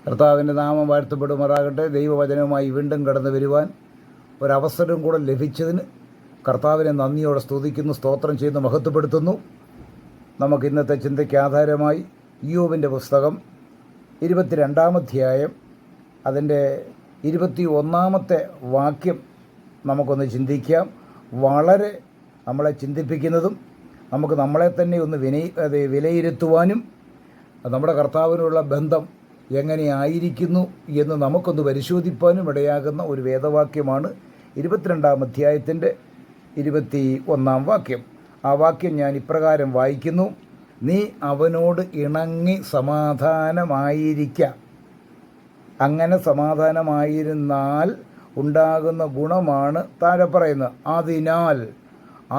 കർത്താവിൻ്റെ നാമം വാഴ്ത്തപ്പെടുമാറാകട്ടെ. ദൈവവചനവുമായി വീണ്ടും കടന്നു വരുവാൻ ഒരവസരം കൂടെ ലഭിച്ചതിന് കർത്താവിനെ നന്ദിയോടെ സ്തുതിക്കുന്നു, സ്തോത്രം ചെയ്യുന്നു, മഹത്വപ്പെടുത്തുന്നു. നമുക്ക് ഇന്നത്തെ ചിന്തയ്ക്ക് ആധാരമായി ഇയ്യോബിൻ്റെ പുസ്തകം 22-ാം അധ്യായം അതിൻ്റെ 21-ാമത്തെ വാക്യം നമുക്കൊന്ന് ചിന്തിക്കാം. വളരെ നമ്മളെ ചിന്തിപ്പിക്കുന്നതും നമുക്ക് നമ്മളെ തന്നെ ഒന്ന് വിലയിരുത്തുവാനും നമ്മുടെ കർത്താവിനുള്ള ബന്ധം എങ്ങനെയായിരിക്കുന്നു എന്ന് നമുക്കൊന്ന് പരിശോധിപ്പാനും ഇടയാകുന്ന ഒരു വേദവാക്യമാണ് 22-ാം അധ്യായത്തിൻ്റെ 21-ാം വാക്യം. ആ വാക്യം ഞാൻ ഇപ്രകാരം വായിക്കുന്നു: നീ അവനോട് ഇണങ്ങി സമാധാനമായിരിക്ക. അങ്ങനെ സമാധാനമായിരുന്നാൽ ഉണ്ടാകുന്ന ഗുണമാണ് താഴെ പറയുന്നത്.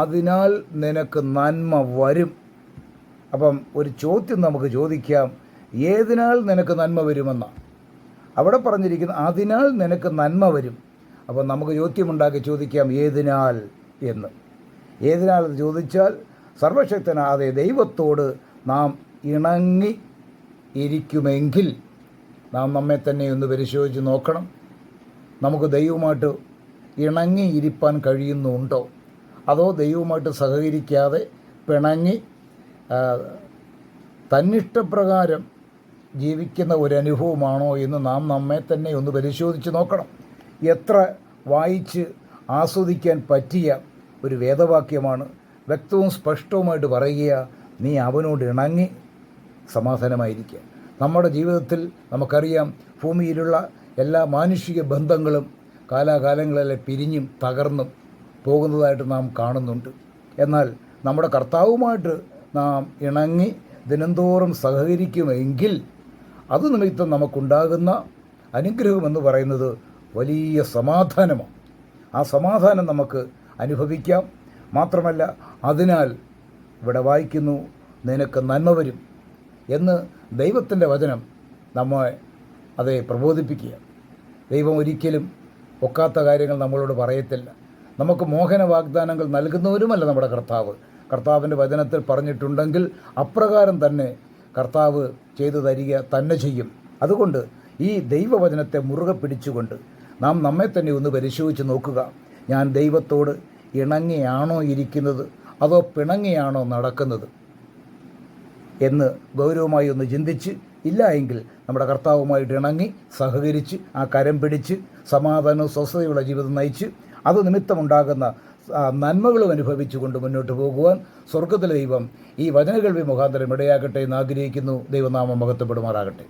അതിനാൽ നിനക്ക് നന്മ വരും. അപ്പം ഒരു ചോദ്യം നമുക്ക് ചോദിക്കാം, ഏതിനാൽ നിനക്ക് നന്മ വരുമെന്നാണ് അവിടെ പറഞ്ഞിരിക്കുന്നത്. അതിനാൽ നിനക്ക് നന്മ വരും. അപ്പം നമുക്ക് ചോദ്യമുണ്ടാക്കി ചോദിക്കാം, ഏതിനാൽ എന്ന്. ഏതിനാൽ എന്ന് ചോദിച്ചാൽ സർവശക്തനായ ദൈവത്തോട് നാം ഇണങ്ങി ഇരിക്കുമെങ്കിൽ നാം നമ്മെ തന്നെ ഒന്ന് പരിശോധിച്ച് നോക്കണം. നമുക്ക് ദൈവവുമായിട്ട് ഇണങ്ങി ഇരിപ്പാൻ കഴിയുന്നുണ്ടോ? അതോ ദൈവവുമായിട്ട് സഹകരിക്കാതെ പിണങ്ങി തന്നിഷ്ടപ്രകാരം ജീവിക്കുന്ന ഒരനുഭവമാണോ എന്ന് നാം നമ്മെ തന്നെ ഒന്ന് പരിശോധിച്ച് നോക്കണം. എത്ര വായിച്ച് ആസ്വദിക്കാൻ പറ്റിയ ഒരു വേദവാക്യമാണ്. വ്യക്തവും സ്പഷ്ടവുമായിട്ട് പറയുക, നീ അവനോട് ഇണങ്ങി സമാധാനമായിരിക്കുക. നമ്മുടെ ജീവിതത്തിൽ നമുക്കറിയാം, ഭൂമിയിലുള്ള എല്ലാ മാനുഷിക ബന്ധങ്ങളും കാലാകാലങ്ങളിലെ പിരിഞ്ഞും തകർന്നും പോകുന്നതായിട്ട് നാം കാണുന്നുണ്ട്. എന്നാൽ നമ്മുടെ കർത്താവുമായിട്ട് നാം ഇണങ്ങി ദിനംതോറും സഹകരിക്കുമെങ്കിൽ അത് നിമിത്തം നമുക്കുണ്ടാകുന്ന അനുഗ്രഹമെന്ന് പറയുന്നത് വലിയ സമാധാനമാണ്. ആ സമാധാനം നമുക്ക് അനുഭവിക്കാം. മാത്രമല്ല, അതിനാൽ ഇവിടെ വായിക്കുന്നു, നിനക്ക് നന്മ വരും എന്ന് ദൈവത്തിൻ്റെ വചനം നമ്മെ പ്രബോധിപ്പിക്കുക. ദൈവം ഒരിക്കലും ഒക്കാത്ത കാര്യങ്ങൾ നമ്മളോട് പറയത്തില്ല. നമുക്ക് മോഹന വാഗ്ദാനങ്ങൾ നൽകുന്നവരുമല്ല നമ്മുടെ കർത്താവ്. കർത്താവിൻ്റെ വചനത്തിൽ പറഞ്ഞിട്ടുണ്ടെങ്കിൽ അപ്രകാരം തന്നെ കർത്താവ് ചെയ്തു തരിക തന്നെ ചെയ്യും. അതുകൊണ്ട് ഈ ദൈവവചനത്തെ മുറുകെ പിടിച്ചുകൊണ്ട് നാം നമ്മെ തന്നെ ഒന്ന് പരിശോധിച്ച് നോക്കുക. ഞാൻ ദൈവത്തോട് ഇണങ്ങിയാണോ ഇരിക്കുന്നത്, അതോ പിണങ്ങിയാണോ നടക്കുന്നത് എന്ന് ഗൗരവമായി ഒന്ന് ചിന്തിച്ച്, ഇല്ല എങ്കിൽ നമ്മുടെ കർത്താവുമായിട്ട് ഇണങ്ങി സഹകരിച്ച് ആ കരം പിടിച്ച് സമാധാനവും സ്വസ്ഥതയുള്ള ജീവിതം നയിച്ച് അത് നിമിത്തമുണ്ടാകുന്ന നന്മകളും അനുഭവിച്ചുകൊണ്ട് മുന്നോട്ട് പോകുവാൻ സ്വർഗത്തിലെ ദൈവം ഈ വചനകേൾവി മുഖാന്തരം ഇടയാകട്ടെ എന്ന് ആഗ്രഹിക്കുന്നു. ദൈവനാമം മഹത്വപ്പെടുമാറാകട്ടെ.